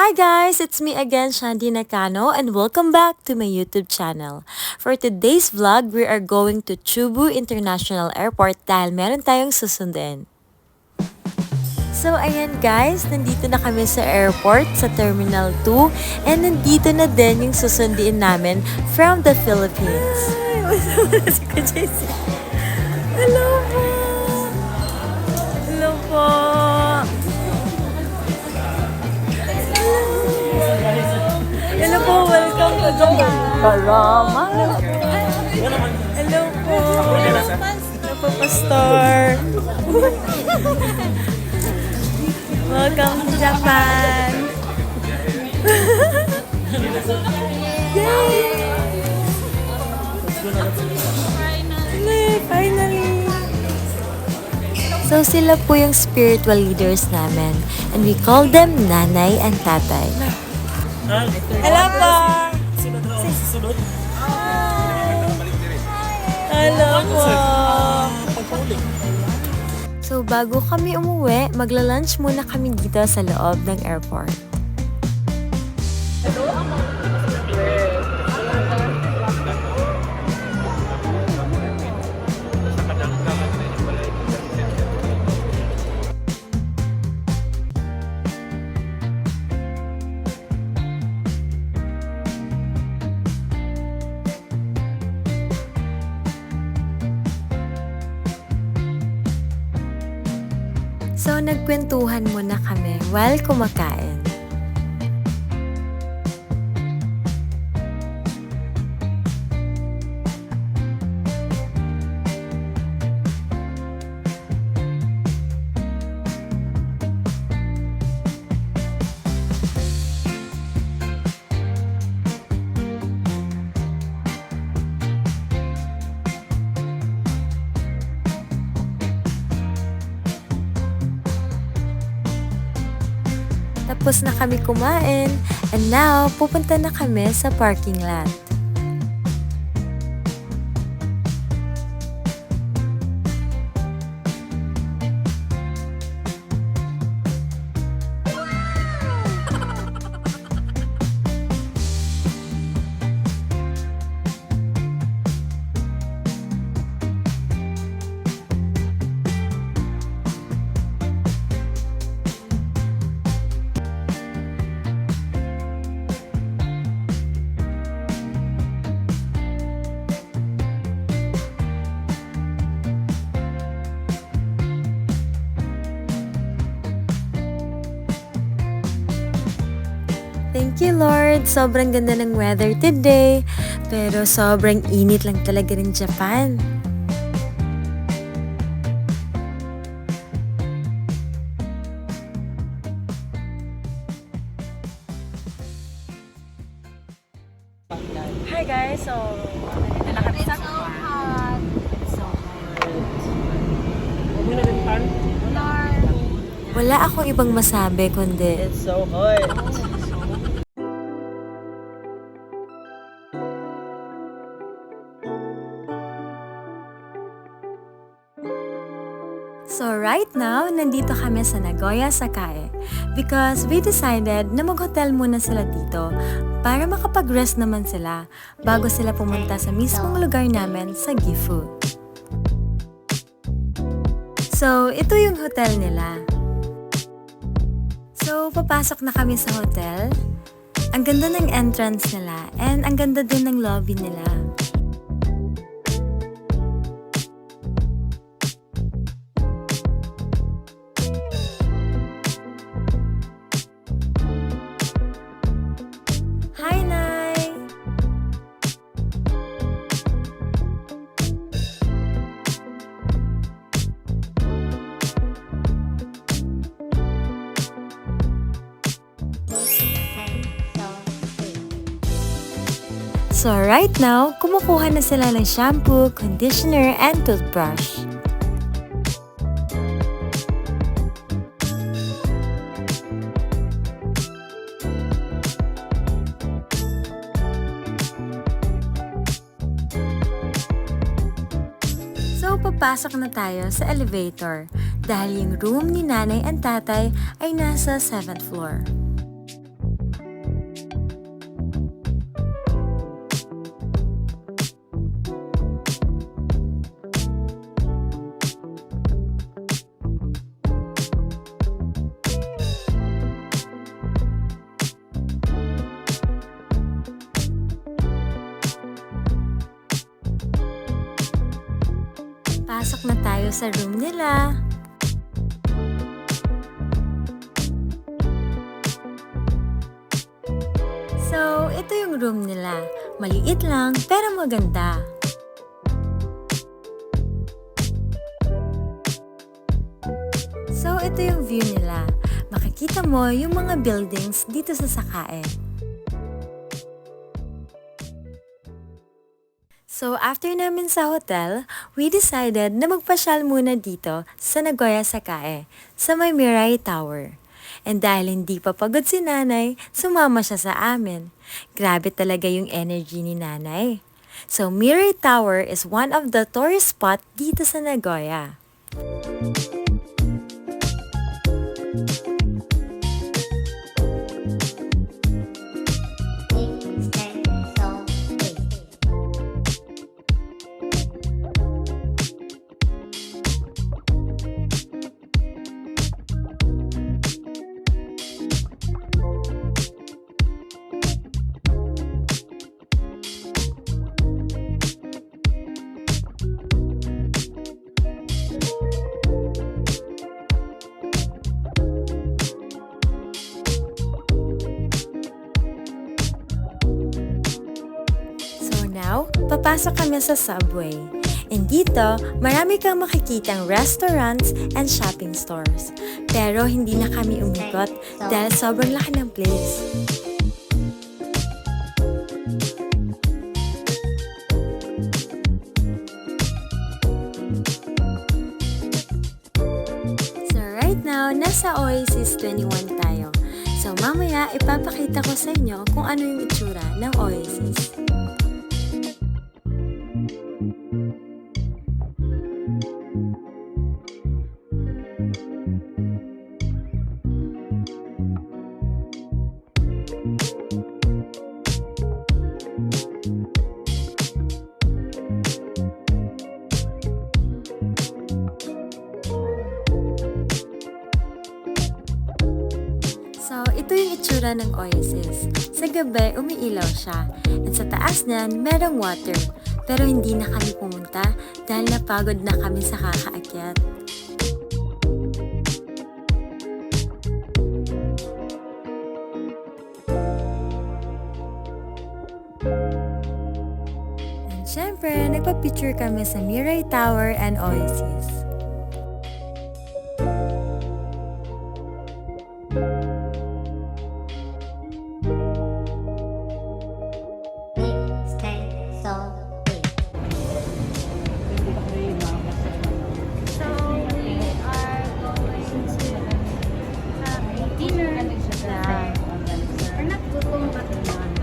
Hi guys! It's me again, Shandy Nakano, and welcome back to my YouTube channel. For today's vlog, we are going to Chubu International Airport dahil meron tayong susundin. So ayan guys, nandito na kami sa airport, sa Terminal 2, and nandito na din yung susundiin namin from the Philippines. Hello po! Hello po! Hello po, welcome to Japan. Karama. Hello po. Hello po, Pastor. Welcome to Japan. Yay! Finally! So sila po yung spiritual leaders namin, and we call them Nanay and Tatay. Hello po! Hello po! So bago kami umuwi, magla-lunch muna kami dito sa loob ng airport. So, nagkwentuhan muna kami while kumakain. Tapos na kami kumain, and now, pupunta na kami sa parking lot. Thank you, Lord. Sobrang ganda ng weather today. Pero sobrang init lang talaga ng Japan. Hi guys, so nandito na kami sa Japan. So hot. Wala akong ibang masabi kundi It's so hot. So right now, nandito kami sa Nagoya Sakae because we decided na mag-hotel muna sila dito para makapag-rest naman sila bago sila pumunta sa mismong lugar namin sa Gifu. So, ito yung hotel nila. So, papasok na kami sa hotel. Ang ganda ng entrance nila and ang ganda din ng lobby nila. Hi, Nay! So right now, kumukuha na sila ng shampoo, conditioner, and toothbrush. So papasok na tayo sa elevator dahil yung room ni nanay and tatay ay nasa 7th floor. tayo sa room nila. So, ito yung room nila. Maliit lang, pero maganda. So, ito yung view nila. Makikita mo yung mga buildings dito sa Sakae. So, after namin sa hotel, we decided na magpasyal muna dito sa Nagoya Sakae, sa may Mirai Tower. And dahil hindi pa pagod si nanay, sumama siya sa amin. Grabe talaga yung energy ni nanay. So, Mirai Tower is one of the tourist spot dito sa Nagoya. Now, papasok kami sa subway. And dito, marami kang makikitang restaurants and shopping stores. Pero hindi na kami umikot dahil sobrang laki ng place. So right now, nasa Oasis 21 tayo. So mamaya, ipapakita ko sa inyo kung ano yung itsura ng Oasis. So, ito yung itsura ng Oasis. Sa gabi, umiilaw siya. At sa taas niyan, merong water. Pero hindi na kami pumunta dahil napagod na kami sa kakaakyat. And syempre, nagpa-picture kami sa Mirai Tower and Oasis.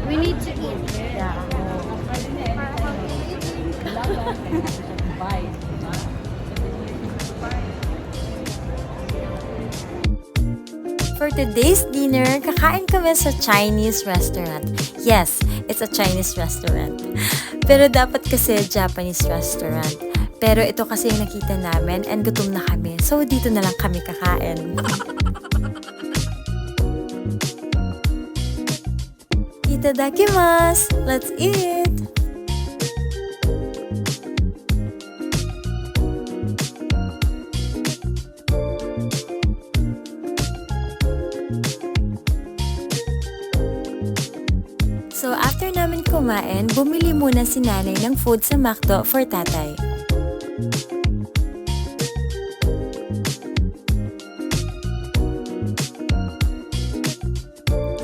We need to eat. For today's dinner, kakain kami sa Chinese restaurant. Yes, it's a Chinese restaurant. Pero dapat kasi Japanese restaurant. Pero ito kasi yung nakita namin and gutom na kami. So dito na lang kami kakain. Itadakimasu! Let's eat! So after namin kumain, bumili muna si nanay ng food sa McDo for tatay.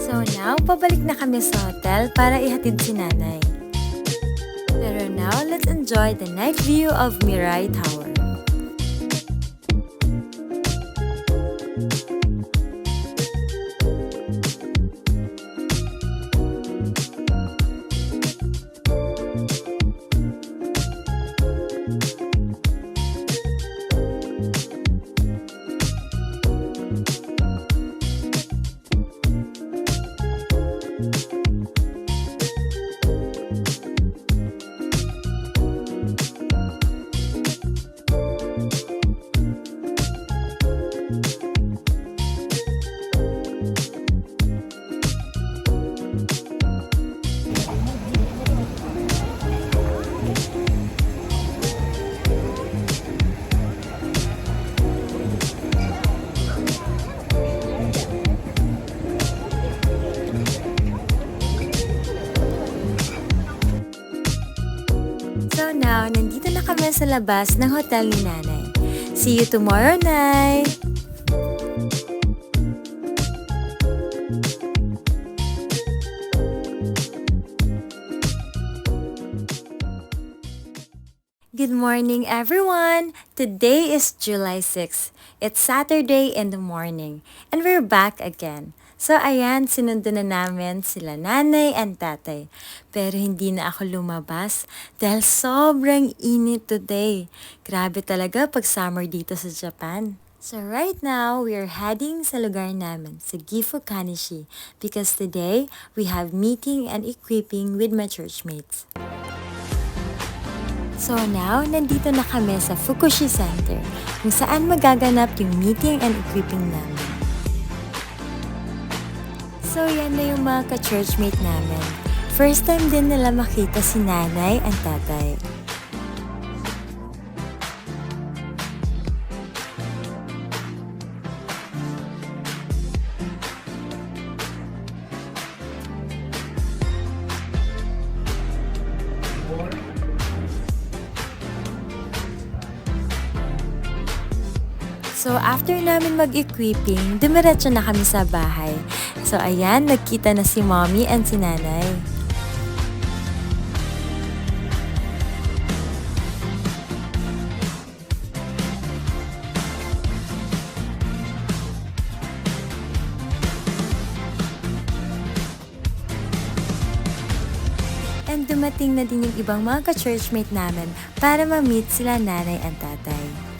So now, pabalik na kami sa hotel para ihatid si nanay. Pero now, let's enjoy the night view of Mirai Tower. sa labas ng hotel ni Nanay. See you tomorrow, Nay! Good morning, everyone! Today is July 6. It's Saturday in the morning, and we're back again. So ayan, sinundo na namin sila nanay and tatay. Pero hindi na ako lumabas dahil sobrang init today. Grabe talaga pag summer dito sa Japan. So right now, we are heading sa lugar namin, sa Gifu Kanishi, because today, we have meeting and equipping with my churchmates. So now, nandito na kami sa Fukushi Center, kung saan magaganap yung meeting and equipping namin. So yan na yung mga ka-churchmate namin. First time din nila makita si nanay and tatay. So, after namin mag-equipping, dumiretso na kami sa bahay. So, ayan, nagkita na si mommy and si nanay. And dumating na din yung ibang mga ka-churchmate namin para ma-meet sila nanay and tatay.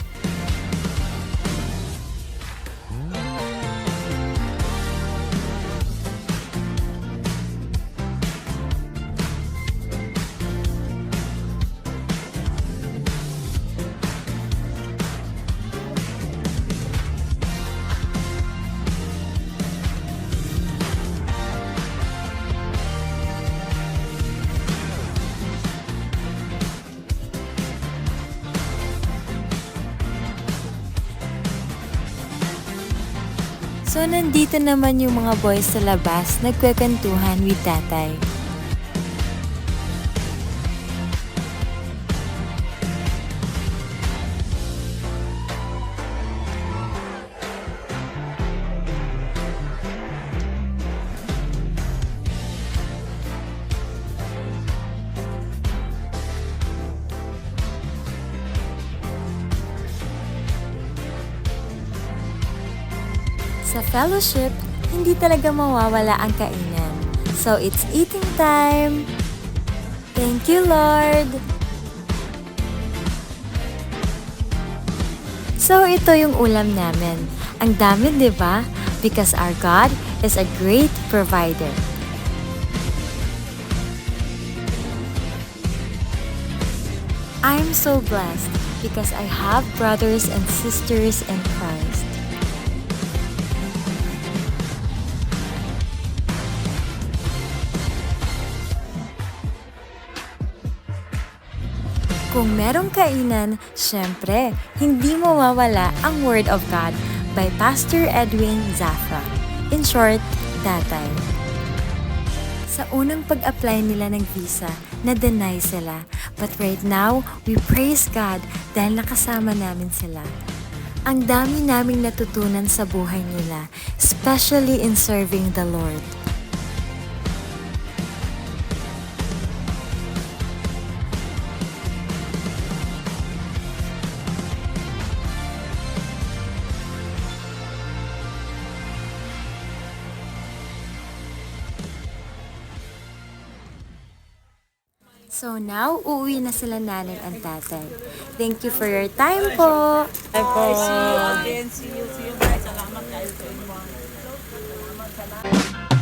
So, nandito naman yung mga boys sa labas, nagkwekentuhan with tatay. Sa fellowship, hindi talaga mawawala ang kainan. So, it's eating time! Thank you, Lord! So, ito yung ulam namin. Ang dami, di ba? Because our God is a great provider. I'm so blessed because I have brothers and sisters in Christ. Kung merong kainan, syempre, hindi mawawala ang Word of God by Pastor Edwin Zafra. In short, Tatay. Sa unang pag-apply nila ng visa, na-deny sila. But right now, we praise God dahil nakasama namin sila. Ang dami naming natutunan sa buhay nila, especially in serving the Lord. So now, uuwi na sila nanay and tatay. Thank you for your time po. Bye po. See you again. See you guys. Salamat kayo sa inyo. Salamat.